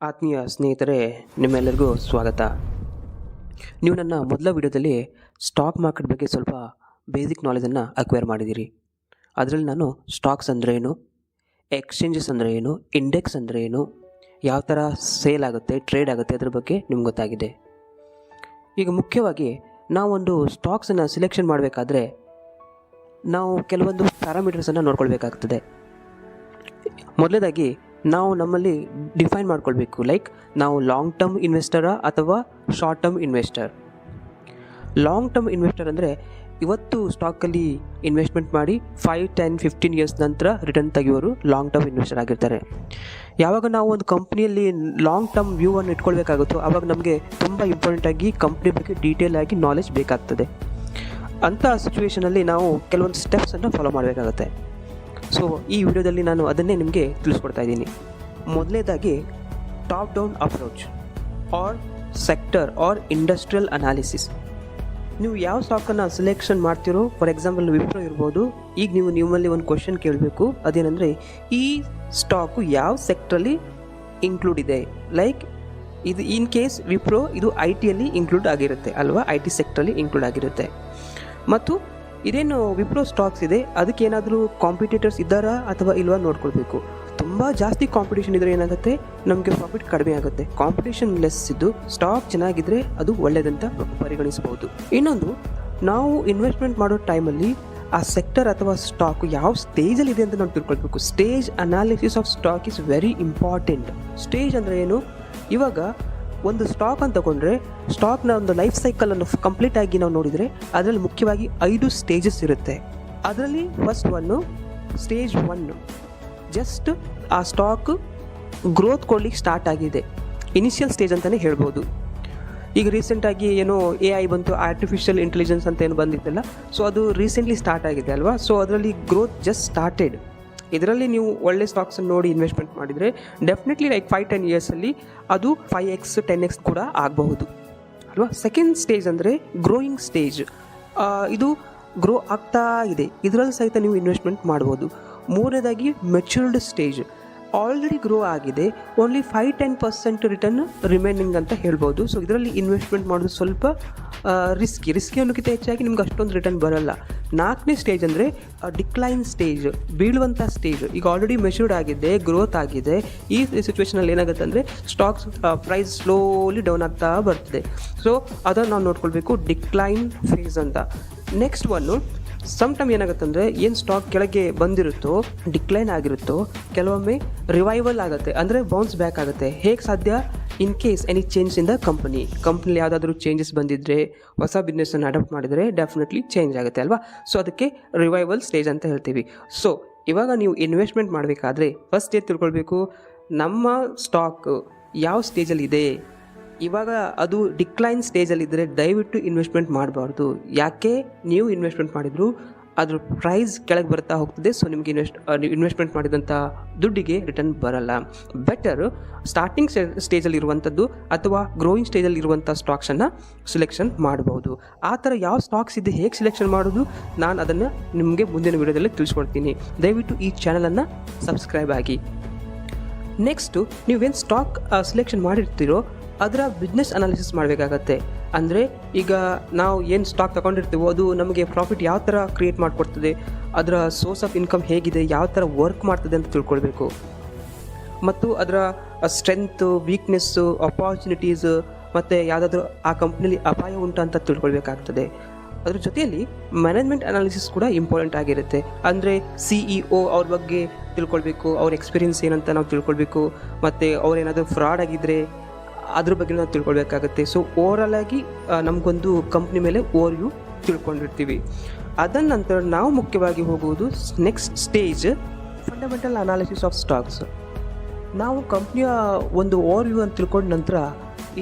ಆತ್ಮೀಯ ಸ್ನೇಹಿತರೆ, ನಿಮ್ಮೆಲ್ಲರಿಗೂ ಸ್ವಾಗತ. ನೀವು ನನ್ನ ಮೊದಲ ವಿಡಿಯೋದಲ್ಲಿ ಸ್ಟಾಕ್ ಮಾರ್ಕೆಟ್ ಬಗ್ಗೆ ಸ್ವಲ್ಪ ಬೇಸಿಕ್ ನಾಲೆಜನ್ನು ಅಕ್ವೈರ್ ಮಾಡಿದ್ದೀರಿ. ಅದರಲ್ಲಿ ನಾನು ಸ್ಟಾಕ್ಸ್ ಅಂದರೆ ಏನು, ಎಕ್ಸ್ಚೇಂಜಸ್ ಅಂದರೆ ಏನು, ಇಂಡೆಕ್ಸ್ ಅಂದರೆ ಏನು, ಯಾವ ಥರ ಸೇಲ್ ಆಗುತ್ತೆ, ಟ್ರೇಡ್ ಆಗುತ್ತೆ, ಅದ್ರ ಬಗ್ಗೆ ನಿಮ್ಗೆ ಗೊತ್ತಾಗಿದೆ. ಈಗ ಮುಖ್ಯವಾಗಿ ನಾವೊಂದು ಸ್ಟಾಕ್ಸನ್ನು ಸಿಲೆಕ್ಷನ್ ಮಾಡಬೇಕಾದ್ರೆ ನಾವು ಕೆಲವೊಂದು ಪ್ಯಾರಾಮೀಟರ್ಸನ್ನು ನೋಡ್ಕೊಳ್ಬೇಕಾಗ್ತದೆ. ಮೊದಲನೇದಾಗಿ ನಾವು ನಮ್ಮಲ್ಲಿ ಡಿಫೈನ್ ಮಾಡ್ಕೊಳ್ಬೇಕು, ಲೈಕ್ ನಾವು ಲಾಂಗ್ ಟರ್ಮ್ ಇನ್ವೆಸ್ಟರಾ ಅಥವಾ short term investor. Long term investor ಅಂದರೆ ಇವತ್ತು ಸ್ಟಾಕಲ್ಲಿ ಇನ್ವೆಸ್ಟ್ಮೆಂಟ್ ಮಾಡಿ 5, 10, 15 ಇಯರ್ಸ್ ನಂತರ ರಿಟರ್ನ್ ತೆಗೆಯೋರು ಲಾಂಗ್ ಟರ್ಮ್ ಇನ್ವೆಸ್ಟರ್ ಆಗಿರ್ತಾರೆ. ಯಾವಾಗ ನಾವು ಒಂದು ಕಂಪ್ನಿಯಲ್ಲಿ ಲಾಂಗ್ ಟರ್ಮ್ ವ್ಯೂವನ್ನು ಇಟ್ಕೊಳ್ಬೇಕಾಗುತ್ತೋ ಆವಾಗ ನಮಗೆ ತುಂಬ ಇಂಪಾರ್ಟೆಂಟಾಗಿ ಕಂಪ್ನಿ ಬಗ್ಗೆ ಡೀಟೇಲ್ ಆಗಿ ನಾಲೆಜ್ ಬೇಕಾಗ್ತದೆ. ಅಂಥ ಸಿಚುವೇಷನಲ್ಲಿ ನಾವು ಕೆಲವೊಂದು ಸ್ಟೆಪ್ಸನ್ನು ಫಾಲೋ ಮಾಡಬೇಕಾಗುತ್ತೆ. ಸೊ ಈ ವಿಡಿಯೋದಲ್ಲಿ ನಾನು ಅದನ್ನೇ ನಿಮಗೆ ತಿಳಿಸ್ಕೊಡ್ತಾ ಇದ್ದೀನಿ. ಮೊದಲನೇದಾಗಿ top down approach or sector or industrial analysis. ನೀವು ಯಾವ ಸ್ಟಾಕನ್ನು ಸಿಲೆಕ್ಷನ್ ಮಾಡ್ತಿರೋ, ಫಾರ್ ಎಕ್ಸಾಂಪಲ್ ವಿಪ್ರೋ ಇರ್ಬೋದು. ಈಗ ನೀವು ನಿಮ್ಮಲ್ಲಿ ಒಂದು ಕ್ವಶನ್ ಕೇಳಬೇಕು, ಅದೇನೆಂದರೆ ಈ ಸ್ಟಾಕು ಯಾವ ಸೆಕ್ಟ್ರಲ್ಲಿ ಇನ್ಕ್ಲೂಡ್ ಇದೆ. ಲೈಕ್ ಇದು ಇನ್ ಕೇಸ್ ವಿಪ್ರೋ ಇದು ಐ ಟಿಯಲ್ಲಿ ಇನ್ಕ್ಲೂಡ್ ಆಗಿರುತ್ತೆ ಅಲ್ವಾ, ಐ ಟಿ ಸೆಕ್ಟ್ರಲ್ಲಿ ಇನ್ಕ್ಲೂಡ್ ಆಗಿರುತ್ತೆ. ಮತ್ತು ಇದೇನು ವಿಪ್ರೋ ಸ್ಟಾಕ್ಸ್ ಇದೆ ಅದಕ್ಕೆ ಏನಾದರೂ ಕಾಂಪಿಟೇಟರ್ಸ್ ಇದ್ದಾರಾ ಅಥವಾ ಇಲ್ವಾ ನೋಡ್ಕೊಳ್ಬೇಕು. ತುಂಬ ಜಾಸ್ತಿ ಕಾಂಪಿಟೇಷನ್ ಇದ್ದರೆ ಏನಾಗುತ್ತೆ, ನಮಗೆ ಪ್ರಾಫಿಟ್ ಕಡಿಮೆ ಆಗುತ್ತೆ. ಕಾಂಪಿಟೇಷನ್ ಲೆಸ್ ಇದ್ದು ಸ್ಟಾಕ್ ಚೆನ್ನಾಗಿದ್ದರೆ ಅದು ಒಳ್ಳೆಯದಂತ ಪರಿಗಣಿಸಬಹುದು. ಇನ್ನೊಂದು, ನಾವು ಇನ್ವೆಸ್ಟ್ಮೆಂಟ್ ಮಾಡೋ ಟೈಮಲ್ಲಿ ಆ ಸೆಕ್ಟರ್ ಅಥವಾ ಸ್ಟಾಕ್ ಯಾವ ಸ್ಟೇಜಲ್ಲಿ ಇದೆ ಅಂತ ನಾವು ತಿಳ್ಕೊಳ್ಬೇಕು. Stage analysis of stock is very important. Stage ಅಂದರೆ ಏನು, ಇವಾಗ ಒಂದು ಸ್ಟಾಕ್ ಅಂತ ತಗೊಂಡ್ರೆ ಸ್ಟಾಕ್ನ ಒಂದು ಲೈಫ್ ಸೈಕಲನ್ನು ಕಂಪ್ಲೀಟ್ ಆಗಿ ನಾವು ನೋಡಿದರೆ ಅದರಲ್ಲಿ ಮುಖ್ಯವಾಗಿ 5 ಸ್ಟೇಜಸ್ ಇರುತ್ತೆ. ಅದರಲ್ಲಿ ಫಸ್ಟ್ ಸ್ಟೇಜ್ 1 ಜಸ್ಟ್ ಆ ಸ್ಟಾಕ್ ಗ್ರೋತ್ ಕೊಡ್ಲಿಕ್ಕೆ ಸ್ಟಾರ್ಟ್ ಆಗಿದೆ, ಇನಿಷಿಯಲ್ ಸ್ಟೇಜ್ ಅಂತಲೇ ಹೇಳ್ಬೋದು. ಈಗ ರೀಸೆಂಟಾಗಿ ಏನೋ AI ಬಂತು, ಆರ್ಟಿಫಿಷಿಯಲ್ ಇಂಟೆಲಿಜೆನ್ಸ್ ಅಂತ ಏನು ಬಂದಿತ್ತಲ್ಲ, ಸೊ ಅದು ರೀಸೆಂಟ್ಲಿ ಸ್ಟಾರ್ಟ್ ಆಗಿದೆ ಅಲ್ವಾ. ಸೊ ಅದರಲ್ಲಿ ಗ್ರೋತ್ ಜಸ್ಟ್ ಸ್ಟಾರ್ಟೆಡ್. ಇದರಲ್ಲಿ ನೀವು ಒಳ್ಳೆ ಸ್ಟಾಕ್ಸನ್ನು ನೋಡಿ ಇನ್ವೆಸ್ಟ್ಮೆಂಟ್ ಮಾಡಿದರೆ ಡೆಫಿನೆಟ್ಲಿ ಲೈಕ್ 5-10 ಇಯರ್ಸಲ್ಲಿ ಅದು 5x 10x ಕೂಡ ಆಗಬಹುದು ಅಲ್ವಾ. ಸೆಕೆಂಡ್ ಸ್ಟೇಜ್ ಅಂದರೆ ಗ್ರೋಯಿಂಗ್ ಸ್ಟೇಜ್. ಇದು ಗ್ರೋ ಆಗ್ತಾ ಇದೆ, ಇದರಲ್ಲಿ ಸಹಿತ ನೀವು ಇನ್ವೆಸ್ಟ್ಮೆಂಟ್ ಮಾಡ್ಬೋದು. ಮೂರನೇದಾಗಿ ಮೆಚೂರ್ಡ್ ಸ್ಟೇಜ್, ಆಲ್ರೆಡಿ ಗ್ರೋ ಆಗಿದೆ, ಓನ್ಲಿ 5-10% ರಿಟರ್ನ್ ರಿಮೈನಿಂಗ್ ಅಂತ ಹೇಳ್ಬೋದು. ಸೊ ಇದರಲ್ಲಿ ಇನ್ವೆಸ್ಟ್ಮೆಂಟ್ ಮಾಡೋದು ಸ್ವಲ್ಪ ರಿಸ್ಕಿ ಅನ್ನೋಕ್ಕಿಂತ ಹೆಚ್ಚಾಗಿ ನಿಮ್ಗೆ ಅಷ್ಟೊಂದು ರಿಟರ್ನ್ ಬರೋಲ್ಲ. ನಾಲ್ಕನೇ ಸ್ಟೇಜ್ ಅಂದರೆ ಡಿಕ್ಲೈನ್ ಸ್ಟೇಜ್, ಬೀಳುವಂಥ ಸ್ಟೇಜ್. ಈಗ ಆಲ್ರೆಡಿ ಮೆಚೂರ್ಡ್ ಆಗಿದೆ, ಗ್ರೋತ್ ಆಗಿದೆ. ಈ ಸಿಚುವೇಷನಲ್ಲಿ ಏನಾಗುತ್ತೆ ಅಂದರೆ ಸ್ಟಾಕ್ಸ್ ಪ್ರೈಸ್ ಸ್ಲೋಲಿ ಡೌನ್ ಆಗ್ತಾ ಬರ್ತದೆ. ಸೊ ಅದನ್ನು ನಾವು ನೋಡ್ಕೊಳ್ಬೇಕು, ಡಿಕ್ಲೈನ್ ಫೇಸ್ ಅಂತ. ನೆಕ್ಸ್ಟ್ ಸಮ್ ಟೈಮ್ ಏನಾಗುತ್ತೆ ಅಂದರೆ ಏನು ಸ್ಟಾಕ್ ಕೆಳಗೆ ಬಂದಿರುತ್ತೋ, ಡಿಕ್ಲೈನ್ ಆಗಿರುತ್ತೋ, ಕೆಲವೊಮ್ಮೆ ರಿವೈವಲ್ ಆಗುತ್ತೆ, ಅಂದರೆ ಬೌನ್ಸ್ ಬ್ಯಾಕ್ ಆಗುತ್ತೆ. ಹೇಗೆ ಸಾಧ್ಯ, in case any change in the ಕಂಪ್ನಿಲಿ ಯಾವುದಾದ್ರೂ ಚೇಂಜಸ್ ಬಂದಿದ್ದರೆ, ಹೊಸ ಬಿಸ್ನೆಸ್ಸನ್ನು ಅಡಾಪ್ಟ್ ಮಾಡಿದರೆ ಡೆಫಿನೆಟ್ಲಿ ಚೇಂಜ್ ಆಗುತ್ತೆ ಅಲ್ವಾ. ಸೊ ಅದಕ್ಕೆ ರಿವೈವಲ್ ಸ್ಟೇಜ್ ಅಂತ ಹೇಳ್ತೀವಿ. ಸೊ ಇವಾಗ ನೀವು ಇನ್ವೆಸ್ಟ್ಮೆಂಟ್ ಮಾಡಬೇಕಾದ್ರೆ ಫಸ್ಟ್ ಏನು ತಿಳ್ಕೊಳ್ಬೇಕು, ನಮ್ಮ ಸ್ಟಾಕ್ ಯಾವ ಸ್ಟೇಜಲ್ಲಿ ಇದೆ. ಇವಾಗ ಅದು ಡಿಕ್ಲೈನ್ ಸ್ಟೇಜಲ್ಲಿದ್ದರೆ ದಯವಿಟ್ಟು ಇನ್ವೆಸ್ಟ್ಮೆಂಟ್ ಮಾಡಬಾರ್ದು. ಯಾಕೆ, ನೀವು ಇನ್ವೆಸ್ಟ್ಮೆಂಟ್ ಮಾಡಿದ್ರು ಅದ್ರ ಪ್ರೈಸ್ ಕೆಳಗೆ ಬರ್ತಾ ಹೋಗ್ತದೆ. ಸೊ ನಿಮಗೆ ಇನ್ವೆಸ್ಟ್ಮೆಂಟ್ ಮಾಡಿದಂಥ ದುಡ್ಡಿಗೆ ರಿಟರ್ನ್ ಬರಲ್ಲ. ಬೆಟರ್ ಸ್ಟಾರ್ಟಿಂಗ್ ಸ್ಟೇಜಲ್ಲಿ ಇರುವಂಥದ್ದು ಅಥವಾ ಗ್ರೋಯಿಂಗ್ ಸ್ಟೇಜಲ್ಲಿ ಇರುವಂಥ ಸ್ಟಾಕ್ಸನ್ನು ಸಿಲೆಕ್ಷನ್ ಮಾಡಬಹುದು. ಆ ಥರ ಯಾವ ಸ್ಟಾಕ್ಸ್ ಇದೆ, ಹೇಗೆ ಸಿಲೆಕ್ಷನ್ ಮಾಡೋದು, ನಾನು ಅದನ್ನು ನಿಮಗೆ ಮುಂದಿನ ವಿಡಿಯೋದಲ್ಲಿ ತಿಳಿಸ್ಕೊಡ್ತೀನಿ. ದಯವಿಟ್ಟು ಈ ಚಾನಲನ್ನು ಸಬ್ಸ್ಕ್ರೈಬ್ ಆಗಿ. ನೆಕ್ಸ್ಟು, ನೀವೇನು ಸ್ಟಾಕ್ ಸಿಲೆಕ್ಷನ್ ಮಾಡಿರ್ತೀರೋ ಅದರ ಬಿಸ್ನೆಸ್ ಅನಾಲಿಸಿಸ್ ಮಾಡಬೇಕಾಗತ್ತೆ. ಅಂದರೆ ಈಗ ನಾವು ಏನು ಸ್ಟಾಕ್ ತಗೊಂಡಿರ್ತೀವೋ ಅದು ನಮಗೆ ಪ್ರಾಫಿಟ್ ಯಾವ ಥರ ಕ್ರಿಯೇಟ್ ಮಾಡಿಕೊಡ್ತದೆ, ಅದರ ಸೋರ್ಸ್ ಆಫ್ ಇನ್ಕಮ್ ಹೇಗಿದೆ, ಯಾವ ಥರ ವರ್ಕ್ ಮಾಡ್ತದೆ ಅಂತ ತಿಳ್ಕೊಳ್ಬೇಕು. ಮತ್ತು ಅದರ ಸ್ಟ್ರೆಂತು, ವೀಕ್ನೆಸ್ಸು, ಅಪಾರ್ಚುನಿಟೀಸು, ಮತ್ತು ಯಾವುದಾದ್ರೂ ಆ ಕಂಪ್ನಿಲಿ ಅಪಾಯ ಉಂಟು ಅಂತ ತಿಳ್ಕೊಳ್ಬೇಕಾಗ್ತದೆ. ಅದ್ರ ಜೊತೆಯಲ್ಲಿ ಮ್ಯಾನೇಜ್ಮೆಂಟ್ ಅನಾಲಿಸಿಸ್ ಕೂಡ ಇಂಪಾರ್ಟೆಂಟ್ ಆಗಿರುತ್ತೆ. ಅಂದರೆ CEO ಅವ್ರ ಬಗ್ಗೆ ತಿಳ್ಕೊಳ್ಬೇಕು, ಅವ್ರ ಎಕ್ಸ್ಪೀರಿಯನ್ಸ್ ಏನಂತ ನಾವು ತಿಳ್ಕೊಳ್ಬೇಕು, ಮತ್ತು ಅವ್ರೇನಾದರೂ ಫ್ರಾಡ್ ಆಗಿದ್ದರೆ ಅದ್ರ ಬಗ್ಗೆ ನಾವು ತಿಳ್ಕೊಳ್ಬೇಕಾಗತ್ತೆ. ಸೊ ಓವರಾಲ್ ಆಗಿ ನಮಗೊಂದು ಕಂಪ್ನಿ ಮೇಲೆ ಓವರ್ವ್ಯೂ ತಿಳ್ಕೊಂಡಿರ್ತೀವಿ. ಅದರ ನಂತರ ನಾವು ಮುಖ್ಯವಾಗಿ ಹೋಗುವುದು next stage, fundamental analysis of stocks. ನಾವು ಕಂಪ್ನಿಯ ಒಂದು ಓವರ್ವ್ಯೂ ಅಂತ ತಿಳ್ಕೊಂಡ ನಂತರ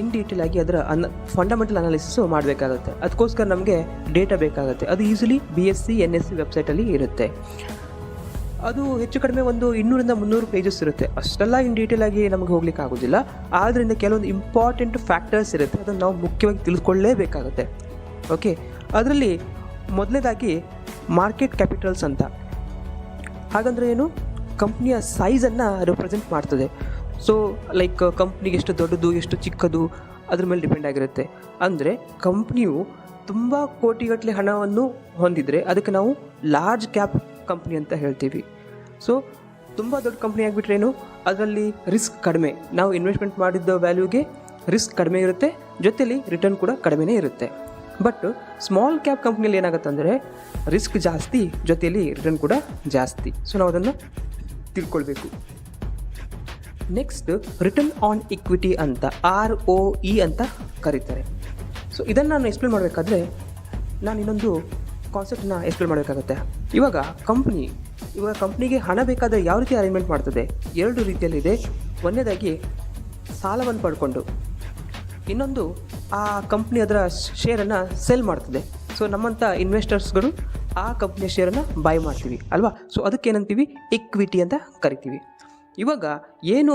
ಇನ್ ಡೀಟೇಲ್ ಆಗಿ ಅದರ ಫಂಡಮೆಂಟಲ್ ಅನಾಲಿಸಿಸ್ ಮಾಡಬೇಕಾಗುತ್ತೆ. ಅದಕ್ಕೋಸ್ಕರ ನಮಗೆ ಡೇಟಾ ಬೇಕಾಗುತ್ತೆ. ಅದು ಈಸಿಲಿ BSc NSc ವೆಬ್ಸೈಟಲ್ಲಿ ಇರುತ್ತೆ. ಅದು ಹೆಚ್ಚು ಕಡಿಮೆ ಒಂದು 200-300 ಪೇಜಸ್ ಇರುತ್ತೆ. ಅಷ್ಟೆಲ್ಲ ಇನ್ ಡೀಟೇಲ್ ಆಗಿ ನಮಗೆ ಹೋಗ್ಲಿಕ್ಕೆ ಆಗೋದಿಲ್ಲ. ಆದ್ದರಿಂದ ಕೆಲವೊಂದು ಇಂಪಾರ್ಟೆಂಟ್ ಫ್ಯಾಕ್ಟರ್ಸ್ ಇರುತ್ತೆ, ಅದನ್ನು ನಾವು ಮುಖ್ಯವಾಗಿ ತಿಳಿದುಕೊಳ್ಳೇಬೇಕಾಗುತ್ತೆ. ಓಕೆ, ಅದರಲ್ಲಿ ಮೊದಲನೇದಾಗಿ ಮಾರ್ಕೆಟ್ ಕ್ಯಾಪಿಟಲ್ಸ್ ಅಂತ. ಹಾಗಂದರೆ ಏನು, ಕಂಪ್ನಿಯ ಸೈಜನ್ನು ರೆಪ್ರೆಸೆಂಟ್ ಮಾಡ್ತದೆ. ಸೊ ಲೈಕ್ ಕಂಪ್ನಿಗೆ ಎಷ್ಟು ದೊಡ್ಡದು ಎಷ್ಟು ಚಿಕ್ಕದು ಅದ್ರ ಮೇಲೆ ಡಿಪೆಂಡ್ ಆಗಿರುತ್ತೆ. ಅಂದರೆ ಕಂಪ್ನಿಯು ತುಂಬ ಕೋಟಿಗಟ್ಟಲೆ ಹಣವನ್ನು ಹೊಂದಿದರೆ ಅದಕ್ಕೆ ನಾವು ಲಾರ್ಜ್ ಕ್ಯಾಪ್ ಕಂಪ್ನಿ ಅಂತ ಹೇಳ್ತೀವಿ. ಸೊ ತುಂಬ ದೊಡ್ಡ ಕಂಪ್ನಿ ಆಗಿಬಿಟ್ರೇನು ಅದರಲ್ಲಿ ರಿಸ್ಕ್ ಕಡಿಮೆ, ನಾವು ಇನ್ವೆಸ್ಟ್ಮೆಂಟ್ ಮಾಡಿದ್ದ ವ್ಯಾಲ್ಯೂಗೆ ರಿಸ್ಕ್ ಕಡಿಮೆ ಇರುತ್ತೆ, ಜೊತೆಲಿ ರಿಟರ್ನ್ ಕೂಡ ಕಡಿಮೆನೇ ಇರುತ್ತೆ. ಬಟ್ ಸ್ಮಾಲ್ ಕ್ಯಾಪ್ ಕಂಪ್ನಿಯಲ್ಲಿ ಏನಾಗುತ್ತೆ ಅಂದರೆ ರಿಸ್ಕ್ ಜಾಸ್ತಿ, ಜೊತೆಯಲ್ಲಿ ರಿಟರ್ನ್ ಕೂಡ ಜಾಸ್ತಿ. ಸೊ ನಾವು ಅದನ್ನು ತಿಳ್ಕೊಳ್ಬೇಕು. ನೆಕ್ಸ್ಟ್ ರಿಟರ್ನ್ ಆನ್ ಇಕ್ವಿಟಿ ಅಂತ ROE ಅಂತ ಕರೀತಾರೆ. ಸೊ ಇದನ್ನು ನಾನು ಎಕ್ಸ್ಪ್ಲೇನ್ ಮಾಡಬೇಕಾದ್ರೆ ನಾನು ಇನ್ನೊಂದು ಕಾನ್ಸೆಪ್ಟನ್ನ ಎಕ್ಸ್ಪ್ಲೇನ್ ಮಾಡಬೇಕಾಗುತ್ತೆ. ಇವಾಗ ಕಂಪ್ನಿಗೆ ಹಣ ಬೇಕಾದರೆ ಯಾವ ರೀತಿ ಅರೇಂಜ್ಮೆಂಟ್ ಮಾಡ್ತದೆ? ಎರಡು ರೀತಿಯಲ್ಲಿದೆ. ಒಂದನೇದಾಗಿ ಸಾಲವನ್ನು ಪಡ್ಕೊಂಡು, ಇನ್ನೊಂದು ಆ ಕಂಪ್ನಿ ಅದರ ಶೇರನ್ನು ಸೆಲ್ ಮಾಡ್ತದೆ. ಸೊ ನಮ್ಮಂಥ ಇನ್ವೆಸ್ಟರ್ಸ್ಗಳು ಆ ಕಂಪ್ನಿಯ ಶೇರನ್ನು ಬೈ ಮಾಡ್ತೀವಿ ಅಲ್ವಾ. ಸೊ ಅದಕ್ಕೇನಂತೀವಿ ಇಕ್ವಿಟಿ ಅಂತ ಕರಿತೀವಿ. ಇವಾಗ ಏನು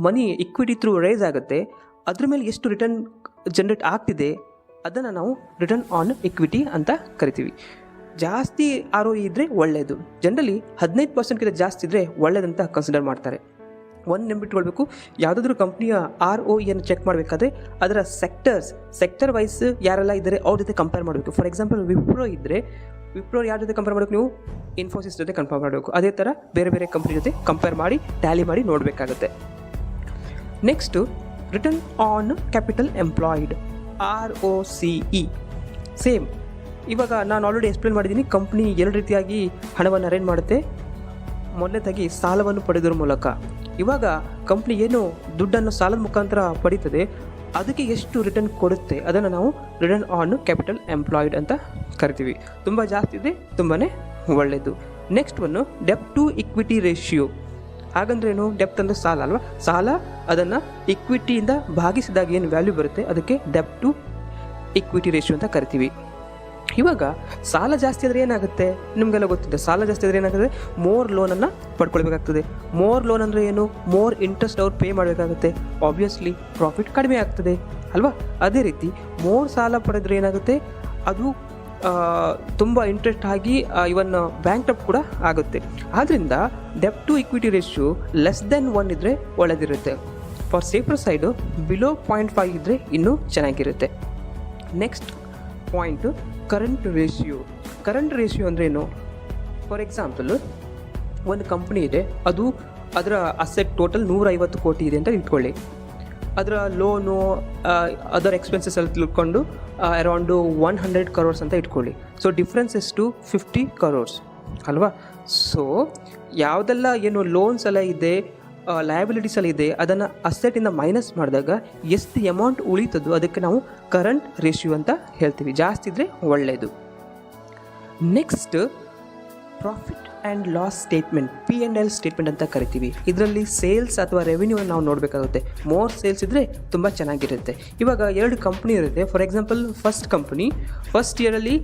ಮನಿ ಇಕ್ವಿಟಿ ಥ್ರೂ ರೈಸ್ ಆಗುತ್ತೆ ಅದ್ರ ಮೇಲೆ ಎಷ್ಟು ರಿಟರ್ನ್ ಜನ್ರೇಟ್ ಆಗ್ತಿದೆ ಅದನ್ನು ನಾವು ರಿಟರ್ನ್ ಆನ್ ಇಕ್ವಿಟಿ ಅಂತ ಕರಿತೀವಿ. ಜಾಸ್ತಿ ROE ಇದ್ದರೆ ಒಳ್ಳೆಯದು. ಜನರಲಿ 15%ಗಿಂತ ಜಾಸ್ತಿ ಇದ್ದರೆ ಒಳ್ಳೆಯದಂತ ಕನ್ಸಿಡರ್ ಮಾಡ್ತಾರೆ. ಒಂದು ನೆನ್ಬಿಟ್ಕೊಳ್ಬೇಕು, ಯಾವುದಾದ್ರೂ ಕಂಪ್ನಿಯ ROEಯನ್ನು ಚೆಕ್ ಮಾಡಬೇಕಾದ್ರೆ ಅದರ ಸೆಕ್ಟರ್ ವೈಸ್ ಯಾರೆಲ್ಲ ಇದ್ದಾರೆ ಅವ್ರ ಜೊತೆ ಕಂಪೇರ್ ಮಾಡಬೇಕು. ಫಾರ್ ಎಕ್ಸಾಂಪಲ್ ವಿಪ್ರೋ ಇದ್ದರೆ ವಿಪ್ರೋ ಯಾರ ಜೊತೆ ಕಂಪೇರ್ ಮಾಡಬೇಕು? ನೀವು ಇನ್ಫೋಸಿಸ್ ಜೊತೆ ಕಂಪೇರ್ ಮಾಡಬೇಕು. ಅದೇ ಥರ ಬೇರೆ ಬೇರೆ ಕಂಪ್ನಿ ಜೊತೆ ಕಂಪೇರ್ ಮಾಡಿ ಟ್ಯಾಲಿ ಮಾಡಿ ನೋಡಬೇಕಾಗುತ್ತೆ. Next return on capital employed ROCE. Same ಇವಾಗ ನಾನು ಆಲ್ರೆಡಿ ಎಕ್ಸ್ಪ್ಲೇನ್ ಮಾಡಿದ್ದೀನಿ. ಕಂಪ್ನಿ ಎರಡು ರೀತಿಯಾಗಿ ಹಣವನ್ನು ಅರೇಂಜ್ ಮಾಡುತ್ತೆ. ಮೊದಲನೇದಾಗಿ ಸಾಲವನ್ನು ಪಡೆಯೋದ್ರ ಮೂಲಕ. ಇವಾಗ ಕಂಪ್ನಿ ಏನು ದುಡ್ಡನ್ನು ಸಾಲದ ಮುಖಾಂತರ ಪಡೀತದೆ ಅದಕ್ಕೆ ಎಷ್ಟು ರಿಟರ್ನ್ ಕೊಡುತ್ತೆ ಅದನ್ನು ನಾವು ರಿಟರ್ನ್ ಆನ್ ಕ್ಯಾಪಿಟಲ್ ಎಂಪ್ಲಾಯ್ಡ್ ಅಂತ ಕರಿತೀವಿ. ತುಂಬ ಜಾಸ್ತಿ ಇದೆ, ತುಂಬಾ ಒಳ್ಳೆಯದು. ನೆಕ್ಸ್ಟ್ ಒನ್ನು ಡೆಪ್ಟ್ ಟು ಇಕ್ವಿಟಿ ರೇಷಿಯೋ. ಹಾಗಂದ್ರೆ ಏನು? ಡೆಪ್ಟ್ ಅಂದರೆ ಸಾಲ ಅಲ್ವಾ. ಸಾಲ ಅದನ್ನು ಇಕ್ವಿಟಿಯಿಂದ ಭಾಗಿಸಿದಾಗ ಏನು ವ್ಯಾಲ್ಯೂ ಬರುತ್ತೆ ಅದಕ್ಕೆ ಡೆಪ್ಟ್ ಟು ಇಕ್ವಿಟಿ ರೇಷಿಯೋ ಅಂತ ಕರಿತೀವಿ. ಇವಾಗ ಸಾಲ ಜಾಸ್ತಿ ಆದರೆ ಏನಾಗುತ್ತೆ ನಿಮಗೆಲ್ಲ ಗೊತ್ತಿದೆ. ಸಾಲ ಜಾಸ್ತಿ ಆದರೆ ಏನಾಗುತ್ತೆ? ಮೋರ್ ಲೋನನ್ನು ಪಡ್ಕೊಳ್ಬೇಕಾಗ್ತದೆ. ಮೋರ್ ಲೋನ್ ಅಂದರೆ ಏನು? ಮೋರ್ ಇಂಟ್ರೆಸ್ಟ್ ಅವ್ರು ಪೇ ಮಾಡಬೇಕಾಗುತ್ತೆ. ಆಬ್ವಿಯಸ್ಲಿ ಪ್ರಾಫಿಟ್ ಕಡಿಮೆ ಆಗ್ತದೆ ಅಲ್ವಾ. ಅದೇ ರೀತಿ ಮೋರ್ ಸಾಲ ಪಡೆದ್ರೆ ಏನಾಗುತ್ತೆ? ಅದು ತುಂಬ ಇಂಟ್ರೆಸ್ಟ್ ಆಗಿ ಇವನ್ ಬ್ಯಾಂಕ್ ಟಪ್ ಕೂಡ ಆಗುತ್ತೆ. ಆದ್ದರಿಂದ ಡೆಪ್ಟ್ to equity ratio less than 1 ಇದ್ದರೆ ಒಳ್ಳೆದಿರುತ್ತೆ. ಫಾರ್ ಸೇಫರ್ ಸೈಡು ಬಿಲೋ 0.5 ಇದ್ದರೆ ಇನ್ನೂ ಚೆನ್ನಾಗಿರುತ್ತೆ. Next point current ratio. Current ratio ಅಂದರೆ ಏನು? ಫಾರ್ ಎಕ್ಸಾಂಪಲ್ ಒಂದು ಕಂಪ್ನಿ ಇದೆ, ಅದರ ಅಸೆಟ್ ಟೋಟಲ್ 150 ಕೋಟಿ ಇದೆ ಅಂತ ಇಟ್ಕೊಳ್ಳಿ. ಅದರ ಲೋನು ಅದರ್ ಎಕ್ಸ್ಪೆನ್ಸಸ್ ಎಲ್ಲ ತಿಳ್ಕೊಂಡು ಅರೌಂಡು 100 crores ಅಂತ ಇಟ್ಕೊಳ್ಳಿ. ಸೊ ಡಿಫ್ರೆನ್ಸ್ ಎಷ್ಟು? 50 crores ಅಲ್ವಾ. ಸೊ ಯಾವುದೆಲ್ಲ ಏನು ಲೋನ್ಸ್ ಎಲ್ಲ ಇದೆ, ಲಯಬಿಲಿಟೀಸ್ ಎಲ್ಲ ಇದೆ, ಅದನ್ನು ಅಸೆಟಿಂದ ಮೈನಸ್ ಮಾಡಿದಾಗ ಎಷ್ಟು ಅಮೌಂಟ್ ಉಳಿತದೋ ಅದಕ್ಕೆ ನಾವು ಕರೆಂಟ್ ರೇಷಿಯೋ ಅಂತ ಹೇಳ್ತೀವಿ. ಜಾಸ್ತಿ ಇದ್ದರೆ ಒಳ್ಳೆಯದು. Next profit and loss statement, P&L statement ಅಂತ ಕರಿತೀವಿ. ಇದರಲ್ಲಿ ಸೇಲ್ಸ್ ಅಥವಾ ರೆವಿನ್ಯೂವನ್ನು ನಾವು ನೋಡಬೇಕಾಗುತ್ತೆ. ಮೋರ್ ಸೇಲ್ಸ್ ಇದ್ದರೆ ತುಂಬ ಚೆನ್ನಾಗಿರುತ್ತೆ. ಇವಾಗ 2 ಕಂಪ್ನಿ ಇರುತ್ತೆ. ಫಾರ್ ಎಕ್ಸಾಂಪಲ್ ಫಸ್ಟ್ ಇಯರಲ್ಲಿ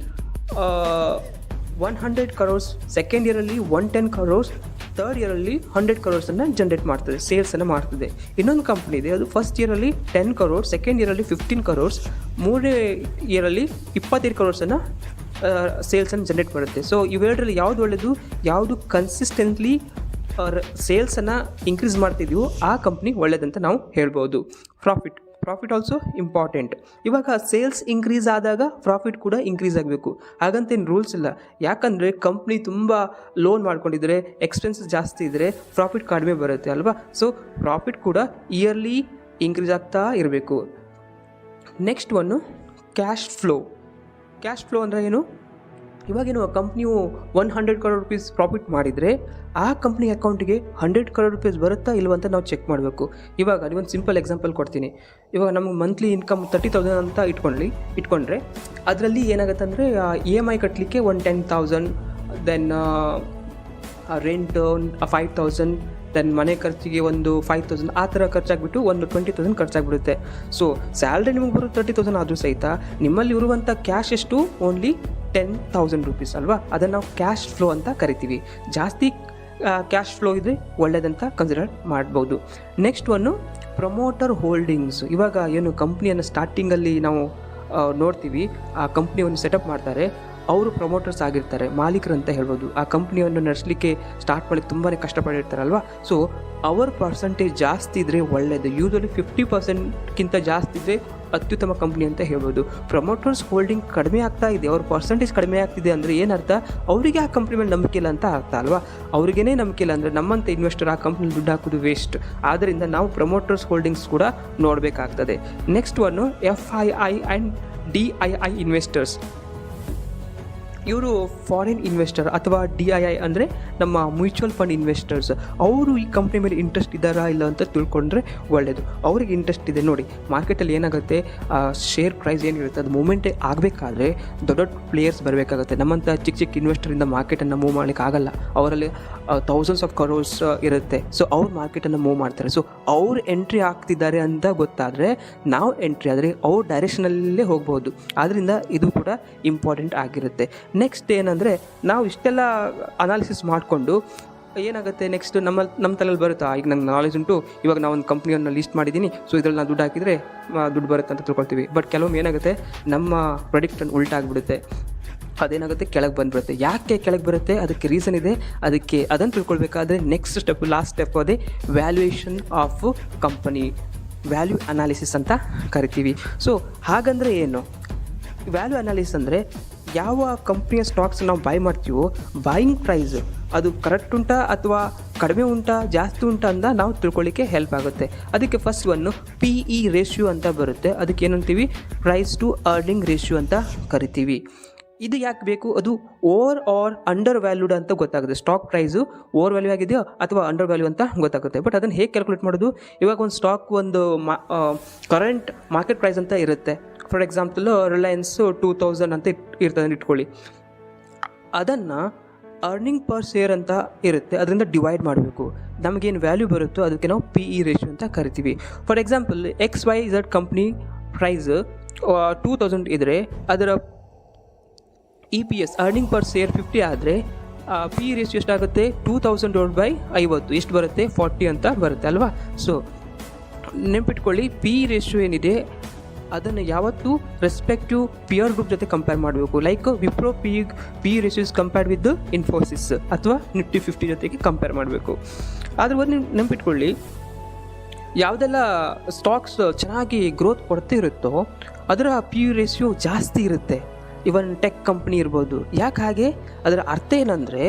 100 crores, ಸೆಕೆಂಡ್ ಇಯರಲ್ಲಿ 110 crores, ಥರ್ಡ್ ಇಯರಲ್ಲಿ 100 crores ಜನ್ರೇಟ್ ಮಾಡ್ತದೆ, ಸೇಲ್ಸನ್ನು ಮಾಡ್ತದೆ. ಇನ್ನೊಂದು ಕಂಪ್ನಿ ಇದೆ, ಅದು ಫಸ್ಟ್ ಇಯರಲ್ಲಿ 10 crores, ಸೆಕೆಂಡ್ ಇಯರಲ್ಲಿ 15 crores, ಮೂರನೇ ಇಯರಲ್ಲಿ 25 crores ಸೇಲ್ಸನ್ನು ಜನ್ರೇಟ್ ಮಾಡುತ್ತೆ. ಸೊ ಇವೆರಡರಲ್ಲಿ ಯಾವುದು ಒಳ್ಳೆಯದು? ಯಾವುದು ಕನ್ಸಿಸ್ಟೆಂಟ್ಲಿ ಸೇಲ್ಸನ್ನು ಇನ್ಕ್ರೀಸ್ ಮಾಡ್ತಿದ್ದೀವೋ ಆ ಕಂಪ್ನಿ ಒಳ್ಳೆಯದಂತ ನಾವು ಹೇಳ್ಬೋದು. Profit also important. ಇವಾಗ ಸೇಲ್ಸ್ ಇನ್ಕ್ರೀಸ್ ಆದಾಗ ಪ್ರಾಫಿಟ್ ಕೂಡ ಇನ್ಕ್ರೀಸ್ ಆಗಬೇಕು, ಹಾಗಂತೇನು ರೂಲ್ಸ್ ಇಲ್ಲ. ಯಾಕಂದರೆ ಕಂಪ್ನಿ ತುಂಬ ಲೋನ್ ಮಾಡ್ಕೊಂಡಿದ್ರೆ, ಎಕ್ಸ್ಪೆನ್ಸಸ್ ಜಾಸ್ತಿ ಇದ್ದರೆ ಪ್ರಾಫಿಟ್ ಕಡಿಮೆ ಬರುತ್ತೆ ಅಲ್ವಾ. ಸೊ ಪ್ರಾಫಿಟ್ ಕೂಡ ಇಯರ್ಲಿ ಇನ್ಕ್ರೀಸ್ ಆಗ್ತಾ ಇರಬೇಕು. ನೆಕ್ಸ್ಟ್ ಒನ್ನು ಕ್ಯಾಶ್ ಫ್ಲೋ ಅಂದರೆ ಏನು? ಇವಾಗೇನು ಕಂಪ್ನಿಯು 100 crore rupees ಪ್ರಾಫಿಟ್ ಮಾಡಿದರೆ ಆ ಕಂಪ್ನಿ ಅಕೌಂಟಿಗೆ 100 crore rupees ಬರುತ್ತಾ ಇಲ್ವ ಅಂತ ನಾವು ಚೆಕ್ ಮಾಡಬೇಕು. ಇವಾಗ ನೀವೊಂದು ಸಿಂಪಲ್ ಎಕ್ಸಾಂಪಲ್ ಕೊಡ್ತೀನಿ. ಇವಾಗ ನಮಗೆ ಮಂತ್ಲಿ ಇನ್ಕಮ್ 30,000 ಅಂತ ಇಟ್ಕೊಂಡ್ರೆ ಅದರಲ್ಲಿ ಏನಾಗುತ್ತೆ ಅಂದರೆ EMI ಕಟ್ಟಲಿಕ್ಕೆ ಒಂದು 10,000, ದೆನ್ ರೆಂಟ್ 5,000, ದೆನ್ ಮನೆ ಖರ್ಚಿಗೆ ಒಂದು 5,000, ಆ ಥರ ಖರ್ಚಾಗ್ಬಿಟ್ಟು ಒಂದು 20,000 ಖರ್ಚಾಗ್ಬಿಡುತ್ತೆ. ಸೊ ಸ್ಯಾಲ್ರಿ ನಿಮಗೆ ಬರೋ 30,000 ಆದರೂ ಸಹಿತ ನಿಮ್ಮಲ್ಲಿ ಇರುವಂಥ ಕ್ಯಾಶ್ ಎಷ್ಟು? ಓನ್ಲಿ 10,000 rupees ಅಲ್ವಾ. ಅದನ್ನು ನಾವು ಕ್ಯಾಶ್ ಫ್ಲೋ ಅಂತ ಕರಿತೀವಿ. ಜಾಸ್ತಿ ಕ್ಯಾಶ್ ಫ್ಲೋ ಇದ್ದರೆ ಒಳ್ಳೆಯದಂತ ಕನ್ಸಿಡರ್ ಮಾಡ್ಬೋದು. Next one promoter holdings. ಇವಾಗ ಏನು ಕಂಪ್ನಿಯನ್ನು ಸ್ಟಾರ್ಟಿಂಗಲ್ಲಿ ನಾವು ನೋಡ್ತೀವಿ, ಆ ಕಂಪ್ನಿಯನ್ನು ಸೆಟಪ್ ಮಾಡ್ತಾರೆ, ಅವರು ಪ್ರಮೋಟರ್ಸ್ ಆಗಿರ್ತಾರೆ, ಮಾಲೀಕರು ಅಂತ ಹೇಳ್ಬೋದು. ಆ ಕಂಪ್ನಿಯನ್ನು ನಡೆಸಲಿಕ್ಕೆ ಸ್ಟಾರ್ಟ್ ಮಾಡಿ ತುಂಬಾ ಕಷ್ಟಪಟ್ಟಿರ್ತಾರಲ್ವ. ಸೊ ಅವರ ಪರ್ಸೆಂಟೇಜ್ ಜಾಸ್ತಿ ಇದ್ದರೆ ಒಳ್ಳೆಯದು. ಯೂಶಲಿ 50%ಗಿಂತ ಜಾಸ್ತಿ ಇದ್ದರೆ ಅತ್ಯುತ್ತಮ ಕಂಪ್ನಿ ಅಂತ ಹೇಳ್ಬೋದು. ಪ್ರಮೋಟರ್ಸ್ ಹೋಲ್ಡಿಂಗ್ ಕಡಿಮೆ ಆಗ್ತಾ ಇದೆ, ಅವ್ರ ಪರ್ಸೆಂಟೇಜ್ ಕಡಿಮೆ ಆಗ್ತಿದೆ ಅಂದರೆ ಏನರ್ಥ, ಅವರಿಗೆ ಆ ಕಂಪ್ನಿ ಮೇಲೆ ನಂಬಿಕೆ ಇಲ್ಲ ಅಂತ ಅರ್ಥ ಅಲ್ವಾ. ಅವ್ರಿಗೇನೇ ನಂಬಿಕೆ ಇಲ್ಲ ಅಂದರೆ ನಮ್ಮಂಥ ಇನ್ವೆಸ್ಟರ್ ಆ ಕಂಪ್ನಿಲಿ ದುಡ್ಡು ಹಾಕೋದು ವೇಸ್ಟ್. ಆದ್ದರಿಂದ ನಾವು ಪ್ರಮೋಟರ್ಸ್ ಹೋಲ್ಡಿಂಗ್ಸ್ ಕೂಡ ನೋಡಬೇಕಾಗ್ತದೆ. Next one FII and DII investors. ಇವರು ಫಾರಿನ್ ಇನ್ವೆಸ್ಟರ್ ಅಥವಾ DII ಅಂದರೆ ನಮ್ಮ ಮ್ಯೂಚುವಲ್ ಫಂಡ್ ಇನ್ವೆಸ್ಟರ್ಸ್. ಅವರು ಈ ಕಂಪ್ನಿ ಮೇಲೆ ಇಂಟ್ರೆಸ್ಟ್ ಇದ್ದಾರಾ ಇಲ್ಲ ಅಂತ ತಿಳ್ಕೊಂಡ್ರೆ ಒಳ್ಳೆಯದು. ಅವ್ರಿಗೆ ಇಂಟ್ರೆಸ್ಟ್ ಇದೆ ನೋಡಿ. ಮಾರ್ಕೆಟಲ್ಲಿ ಏನಾಗುತ್ತೆ, ಶೇರ್ ಪ್ರೈಸ್ ಏನಿರುತ್ತೆ ಅದು ಮೂಮೆಂಟೇ ಆಗಬೇಕಾದ್ರೆ ದೊಡ್ಡ ದೊಡ್ಡ ಪ್ಲೇಯರ್ಸ್ ಬರಬೇಕಾಗುತ್ತೆ. ನಮ್ಮಂಥ ಚಿಕ್ಕ ಚಿಕ್ಕ ಇನ್ವೆಸ್ಟರಿಂದ ಮಾರ್ಕೆಟನ್ನು ಮೂವ್ ಮಾಡಲಿಕ್ಕೆ ಆಗಲ್ಲ. ಅವರಲ್ಲಿ ಥೌಸಂಡ್ಸ್ ಆಫ್ ಕ್ರೋರ್ಸ್ ಇರುತ್ತೆ. ಸೊ ಅವ್ರು ಮಾರ್ಕೆಟನ್ನು ಮೂವ್ ಮಾಡ್ತಾರೆ. ಸೊ ಅವ್ರು ಎಂಟ್ರಿ ಆಗ್ತಿದ್ದಾರೆ ಅಂತ ಗೊತ್ತಾದರೆ ನಾವು ಎಂಟ್ರಿ ಆದರೆ ಅವ್ರ ಡೈರೆಕ್ಷನಲ್ಲೇ ಹೋಗ್ಬೋದು. ಆದ್ದರಿಂದ ಇದು ಕೂಡ ಇಂಪಾರ್ಟೆಂಟ್ ಆಗಿರುತ್ತೆ. ನೆಕ್ಸ್ಟ್ ಏನಂದರೆ, ನಾವು ಇಷ್ಟೆಲ್ಲ ಅನಾಲಿಸಿಸ್ ಮಾಡಿಕೊಂಡು ಏನಾಗುತ್ತೆ, ನೆಕ್ಸ್ಟ್ ನಮ್ಮ ತಲೆಯಲ್ಲಿ ಬರುತ್ತಾ, ಈಗ ನಂಗೆ ನಾಲೆಜ್ ಉಂಟು, ಇವಾಗ ನಾವು ಒಂದು ಕಂಪ್ನಿಯನ್ನು ಲಿಸ್ಟ್ ಮಾಡಿದ್ದೀನಿ, ಸೊ ಇದರಲ್ಲಿ ನಾನು ದುಡ್ಡು ಹಾಕಿದರೆ ದುಡ್ಡು ಬರುತ್ತೆ ಅಂತ ತಿಳ್ಕೊಳ್ತೀವಿ. ಬಟ್ ಕೆಲವೊಮ್ಮೆ ಏನಾಗುತ್ತೆ, ನಮ್ಮ ಪ್ರಾಡಕ್ಟನ್ನು ಉಲ್ಟಾಗಿಬಿಡುತ್ತೆ. ಅದೇನಾಗುತ್ತೆ, ಕೆಳಗೆ ಬಂದುಬಿಡುತ್ತೆ. ಯಾಕೆ ಕೆಳಗೆ ಬರುತ್ತೆ, ಅದಕ್ಕೆ ರೀಸನ್ ಇದೆ. ಅದನ್ನು ತಿಳ್ಕೊಳ್ಬೇಕಾದ್ರೆ ನೆಕ್ಸ್ಟ್ ಸ್ಟೆಪ್, ಲಾಸ್ಟ್ ಸ್ಟೆಪ್ ಅದೇ valuation of company, value analysis ಅಂತ ಕರಿತೀವಿ. ಸೊ ಹಾಗಂದರೆ ಏನು? ವ್ಯಾಲ್ಯೂ ಅನಾಲಿಸಿಸ್ ಅಂದರೆ ಯಾವ ಕಂಪ್ನಿಯ ಸ್ಟಾಕ್ಸ್ ನಾವು ಬೈ ಮಾಡ್ತೀವೋ ಬಾಯಿಂಗ್ ಪ್ರೈಸ್ ಅದು ಕರೆಕ್ಟ್ ಉಂಟಾ ಅಥವಾ ಕಡಿಮೆ ಉಂಟಾ ಜಾಸ್ತಿ ಉಂಟಾ ಅಂತ ನಾವು ತಿಳ್ಕೊಳ್ಳಿಕ್ಕೆ ಹೆಲ್ಪ್ ಆಗುತ್ತೆ. ಅದಕ್ಕೆ ಫಸ್ಟ್ ಒನ್ನು PE ರೇಷಿಯೋ ಅಂತ ಬರುತ್ತೆ. ಅದಕ್ಕೆ ಏನಂತೀವಿ, ಪ್ರೈಸ್ ಟು ಅರ್ನಿಂಗ್ ರೇಷಿಯೋ ಅಂತ ಕರಿತೀವಿ. ಇದು ಯಾಕೆ ಬೇಕು, ಅದು ಓವರ್ ಆರ್ ಅಂಡರ್ ವ್ಯಾಲ್ಯೂಡ್ ಅಂತ ಗೊತ್ತಾಗುತ್ತೆ. ಸ್ಟಾಕ್ ಪ್ರೈಸು ಓವರ್ ವ್ಯಾಲ್ಯೂ ಆಗಿದೆಯೋ ಅಥವಾ ಅಂಡರ್ ವ್ಯಾಲ್ಯೂ ಅಂತ ಗೊತ್ತಾಗುತ್ತೆ. ಬಟ್ ಅದನ್ನು ಹೇಗೆ ಕ್ಯಾಲ್ಕುಲೇಟ್ ಮಾಡೋದು? ಇವಾಗ ಒಂದು ಸ್ಟಾಕ್ ಒಂದು ಕರೆಂಟ್ ಮಾರ್ಕೆಟ್ ಪ್ರೈಸ್ ಅಂತ ಇರುತ್ತೆ. ಫಾರ್ ಎಕ್ಸಾಂಪಲ್ ರಿಲಯನ್ಸು 2000 ಅಂತ ಇರ್ತದೆ ಇಟ್ಕೊಳ್ಳಿ. ಅದನ್ನು ಅರ್ನಿಂಗ್ ಪರ್ ಶೇರ್ ಅಂತ ಇರುತ್ತೆ, ಅದರಿಂದ ಡಿವೈಡ್ ಮಾಡಬೇಕು. ನಮಗೇನು ವ್ಯಾಲ್ಯೂ ಬರುತ್ತೋ ಅದಕ್ಕೆ ನಾವು PE ರೇಷಿಯೋ ಅಂತ ಕರಿತೀವಿ. For example XYZ company price 2000 ಇದ್ದರೆ ಅದರ EPS ಅರ್ನಿಂಗ್ ಪರ್ ಶೇರ್ 50 ಆದರೆ PE ರೇಷಿಯೋ ಎಷ್ಟಾಗುತ್ತೆ, 2000/50 ಎಷ್ಟು ಬರುತ್ತೆ, 40 ಅಂತ ಬರುತ್ತೆ ಅಲ್ವಾ. ಸೊ ನೆನ್ಪಿಟ್ಕೊಳ್ಳಿ, PE ರೇಷಿಯೋ ಏನಿದೆ ಅದನ್ನು ಯಾವತ್ತೂ ರೆಸ್ಪೆಕ್ಟಿವ್ ಪಿಯರ್ ಗ್ರೂಪ್ ಜೊತೆ ಕಂಪೇರ್ ಮಾಡಬೇಕು. Like Wipro PE ratio is compared with Infosys ಅಥವಾ Nifty 50 ಜೊತೆಗೆ ಕಂಪೇರ್ ಮಾಡಬೇಕು. ಆದ್ರೆ ಒಂದು ನೆನ್ಪಿಟ್ಕೊಳ್ಳಿ, ಯಾವುದೆಲ್ಲ ಸ್ಟಾಕ್ಸ್ ಚೆನ್ನಾಗಿ ಗ್ರೋತ್ ಕೊಡ್ತಾ ಇರುತ್ತೋ ಅದರ PE ರೇಷಿಯೋ ಜಾಸ್ತಿ ಇರುತ್ತೆ. ಇವನ್ ಟೆಕ್ ಕಂಪ್ನಿ ಇರ್ಬೋದು. ಯಾಕೆ ಹಾಗೆ? ಅದರ ಅರ್ಥ ಏನಂದರೆ,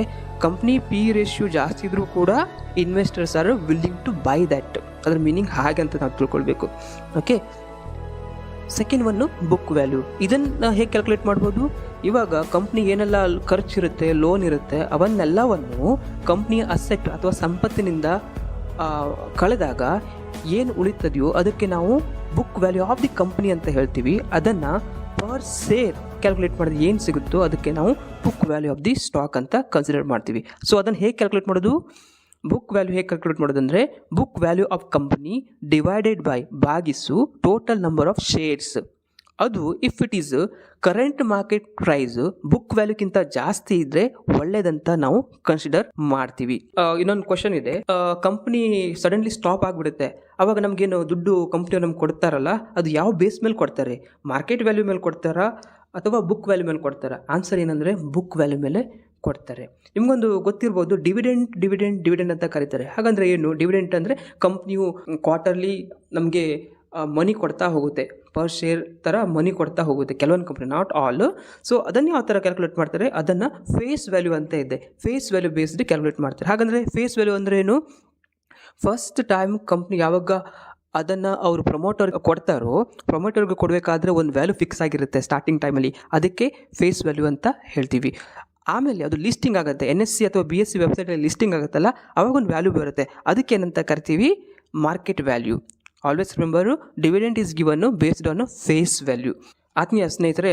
ಕಂಪ್ನಿ PE ರೇಷಿಯೋ ಜಾಸ್ತಿ ಇದ್ರೂ ಕೂಡ investors are willing to buy that. ಅದರ ಮೀನಿಂಗ್ ಹಾಗೆ ಅಂತ ನಾವು ತಿಳ್ಕೊಳ್ಬೇಕು. Okay, second one book value. ಇದನ್ನು ಹೇಗೆ ಕ್ಯಾಲ್ಕುಲೇಟ್ ಮಾಡ್ಬೋದು? ಇವಾಗ ಕಂಪ್ನಿ ಏನೆಲ್ಲ ಖರ್ಚಿರುತ್ತೆ, ಲೋನ್ ಇರುತ್ತೆ, ಅವನ್ನೆಲ್ಲವನ್ನು ಕಂಪ್ನಿಯ ಅಸೆಟ್ ಅಥವಾ ಸಂಪತ್ತಿನಿಂದ ಕಳೆದಾಗ ಏನು ಉಳಿತದೆಯೋ ಅದಕ್ಕೆ ನಾವು book value of the company ಅಂತ ಹೇಳ್ತೀವಿ. ಅದನ್ನು ಪರ್ ಶೇರ್ ಕ್ಯಾಲ್ಕುಲೇಟ್ ಮಾಡಿದ್ರೆ ಏನು ಸಿಗುತ್ತೋ ಅದಕ್ಕೆ ನಾವು book value of the stock ಅಂತ ಕನ್ಸಿಡರ್ ಮಾಡ್ತೀವಿ. ಸೊ ಅದನ್ನು ಹೇಗೆ ಕ್ಯಾಲ್ಕುಲೇಟ್ ಮಾಡೋದು? ಬುಕ್ ವ್ಯಾಲ್ಯೂ ಹೇಗೆ ಕ್ಯಾಲ್ಕುಲೇಟ್ ಮಾಡೋದಂದರೆ, book value of company divided by ಭಾಗಿಸು ಟೋಟಲ್ ನಂಬರ್ ಆಫ್ ಶೇರ್ಸ್. ಅದು if it is current market price book ವ್ಯಾಲ್ಯೂಕ್ಕಿಂತ ಜಾಸ್ತಿ ಇದ್ದರೆ ಒಳ್ಳೇದಂತ ನಾವು ಕನ್ಸಿಡರ್ ಮಾಡ್ತೀವಿ. ಇನ್ನೊಂದು ಕ್ವಶನ್ ಇದೆ, ಕಂಪ್ನಿ ಸಡನ್ಲಿ ಸ್ಟಾಪ್ ಆಗಿಬಿಡುತ್ತೆ, ಅವಾಗ ನಮಗೇನು ದುಡ್ಡು ಕಂಪ್ನಿ ನಮ್ಗೆ ಕೊಡ್ತಾರಲ್ಲ, ಅದು ಯಾವ ಬೇಸ್ ಮೇಲೆ ಕೊಡ್ತಾರೆ? ಮಾರ್ಕೆಟ್ ವ್ಯಾಲ್ಯೂ ಮೇಲೆ ಕೊಡ್ತಾರಾ ಅಥವಾ ಬುಕ್ ವ್ಯಾಲ್ಯೂ ಮೇಲೆ ಕೊಡ್ತಾರಾ? ಆನ್ಸರ್ ಏನಂದರೆ ಬುಕ್ ವ್ಯಾಲ್ಯೂ ಮೇಲೆ ಕೊಡ್ತಾರೆ. ನಿಮಗೊಂದು ಗೊತ್ತಿರ್ಬೋದು, ಡಿವಿಡೆಂಡ್ ಅಂತ ಕರೀತಾರೆ. ಹಾಗಂದರೆ ಏನು? ಡಿವಿಡೆಂಟ್ ಅಂದರೆ ಕಂಪ್ನಿಯು ಕ್ವಾರ್ಟರ್ಲಿ ನಮಗೆ ಮನಿ ಕೊಡ್ತಾ ಹೋಗುತ್ತೆ, ಪರ್ ಶೇರ್ ಥರ ಮನಿ ಕೊಡ್ತಾ ಹೋಗುತ್ತೆ ಕೆಲವೊಂದು ಕಂಪ್ನಿ, ನಾಟ್ ಆಲ್. ಸೊ ಅದನ್ನು ಯಾವ ಥರ ಕ್ಯಾಲ್ಕುಲೇಟ್ ಮಾಡ್ತಾರೆ? ಅದನ್ನು ಫೇಸ್ ವ್ಯಾಲ್ಯೂ ಅಂತ ಇದೆ, ಫೇಸ್ ವ್ಯಾಲ್ಯೂ ಬೇಸ್ಡ್ ಕ್ಯಾಲ್ಕುಲೇಟ್ ಮಾಡ್ತಾರೆ. ಹಾಗಂದರೆ ಫೇಸ್ ವ್ಯಾಲ್ಯೂ ಅಂದರೆ ಏನು? ಫಸ್ಟ್ ಟೈಮ್ ಕಂಪ್ನಿ ಯಾವಾಗ ಅದನ್ನು ಅವರು ಪ್ರಮೋಟರ್ಗೆ ಕೊಡ್ತಾರೋ, ಪ್ರಮೋಟರ್ಗೆ ಕೊಡಬೇಕಾದ್ರೆ ಒಂದು ವ್ಯಾಲ್ಯೂ ಫಿಕ್ಸ್ ಆಗಿರುತ್ತೆ ಸ್ಟಾರ್ಟಿಂಗ್ ಟೈಮಲ್ಲಿ, ಅದಕ್ಕೆ ಫೇಸ್ ವ್ಯಾಲ್ಯೂ ಅಂತ ಹೇಳ್ತೀವಿ. ಆಮೇಲೆ ಅದು ಲಿಸ್ಟಿಂಗ್ ಆಗುತ್ತೆ, NSE ಅಥವಾ BSE ವೆಬ್ಸೈಟಲ್ಲಿ ಲಿಸ್ಟಿಂಗ್ ಆಗುತ್ತಲ್ಲ, ಅವಾಗ ಒಂದು ವ್ಯಾಲ್ಯೂ ಬರುತ್ತೆ, ಅದಕ್ಕೇನಂತ ಕರಿತೀವಿ? Market value. Always remember, dividend is given based on face value. ಆತ್ಮೀಯ ಸ್ನೇಹಿತರೆ,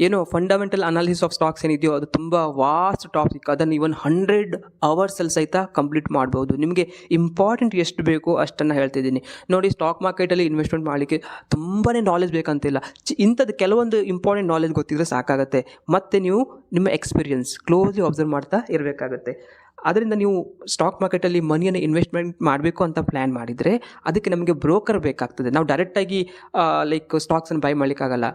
ಏನು ಫಂಡಮೆಂಟಲ್ ಅನಾಲಿಸಿಸ್ ಆಫ್ ಸ್ಟಾಕ್ಸ್ ಏನಿದೆಯೋ ಅದು ತುಂಬ ವಾಸ್ಟ್ ಟಾಪಿಕ್. ಅದನ್ನು ಇವನ್ 100 ಅವರ್ಸಲ್ಲಿ ಸಹಿತ ಕಂಪ್ಲೀಟ್ ಮಾಡ್ಬೋದು. ನಿಮಗೆ ಇಂಪಾರ್ಟೆಂಟ್ ಎಷ್ಟು ಬೇಕೋ ಅಷ್ಟನ್ನು ಹೇಳ್ತಿದ್ದೀನಿ ನೋಡಿ. ಸ್ಟಾಕ್ ಮಾರ್ಕೆಟಲ್ಲಿ ಇನ್ವೆಸ್ಟ್ಮೆಂಟ್ ಮಾಡಲಿಕ್ಕೆ ತುಂಬಾ ನಾಲೆಜ್ ಬೇಕಂತಿಲ್ಲ, ಇಂಥದ್ದು ಕೆಲವೊಂದು ಇಂಪಾರ್ಟೆಂಟ್ ನಾಲೆಜ್ ಗೊತ್ತಿದ್ರೆ ಸಾಕಾಗುತ್ತೆ. ಮತ್ತು ನೀವು ನಿಮ್ಮ ಎಕ್ಸ್ಪೀರಿಯನ್ಸ್ ಕ್ಲೋಸ್ಲಿ ಅಬ್ಸರ್ವ್ ಮಾಡ್ತಾ ಇರಬೇಕಾಗತ್ತೆ. ಅದರಿಂದ ನೀವು ಸ್ಟಾಕ್ ಮಾರ್ಕೆಟಲ್ಲಿ ಮನಿಯನ್ನು ಇನ್ವೆಸ್ಟ್ಮೆಂಟ್ ಮಾಡಬೇಕು ಅಂತ ಪ್ಲ್ಯಾನ್ ಮಾಡಿದರೆ ಅದಕ್ಕೆ ನಮಗೆ ಬ್ರೋಕರ್ ಬೇಕಾಗ್ತದೆ. ನಾವು ಡೈರೆಕ್ಟಾಗಿ ಲೈಕ್ ಸ್ಟಾಕ್ಸನ್ನು ಬೈ ಮಾಡಲಿಕ್ಕಾಗಲ್ಲ.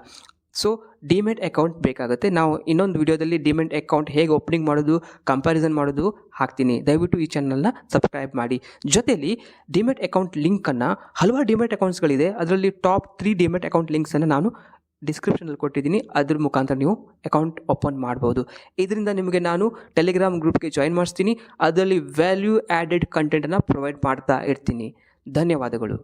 ಸೊ ಡಿಮೆಟ್ ಅಕೌಂಟ್ ಬೇಕಾಗುತ್ತೆ. ನಾವು ಇನ್ನೊಂದು ವಿಡಿಯೋದಲ್ಲಿ ಡಿಮೆಟ್ ಅಕೌಂಟ್ ಹೇಗೆ ಓಪನಿಂಗ್ ಮಾಡೋದು, ಕಂಪ್ಯಾರಿಸನ್ ಮಾಡೋದು ಹಾಕ್ತೀನಿ. ದಯವಿಟ್ಟು ಈ ಚಾನಲ್ನ ಸಬ್ಸ್ಕ್ರೈಬ್ ಮಾಡಿ. ಜೊತೆಯಲ್ಲಿ ಡಿಮೆಟ್ ಅಕೌಂಟ್ ಲಿಂಕನ್ನು, ಹಲವಾರು ಡಿಮೆಟ್ ಅಕೌಂಟ್ಸ್ಗಳಿದೆ, ಅದರಲ್ಲಿ ಟಾಪ್ 3 ಡಿಮೆಟ್ ಅಕೌಂಟ್ ಲಿಂಕ್ಸನ್ನು ನಾನು ಡಿಸ್ಕ್ರಿಪ್ಷನಲ್ಲಿ ಕೊಟ್ಟಿದ್ದೀನಿ. ಅದ್ರ ಮುಖಾಂತರ ನೀವು ಅಕೌಂಟ್ ಓಪನ್ ಮಾಡ್ಬೋದು. ಇದರಿಂದ ನಿಮಗೆ ನಾನು ಟೆಲಿಗ್ರಾಮ್ ಗ್ರೂಪ್ಗೆ ಜಾಯಿನ್ ಮಾಡಿಸ್ತೀನಿ. ಅದರಲ್ಲಿ ವ್ಯಾಲ್ಯೂ ಆ್ಯಡೆಡ್ ಕಂಟೆಂಟನ್ನು ಪ್ರೊವೈಡ್ ಮಾಡ್ತಾ ಇರ್ತೀನಿ. ಧನ್ಯವಾದಗಳು.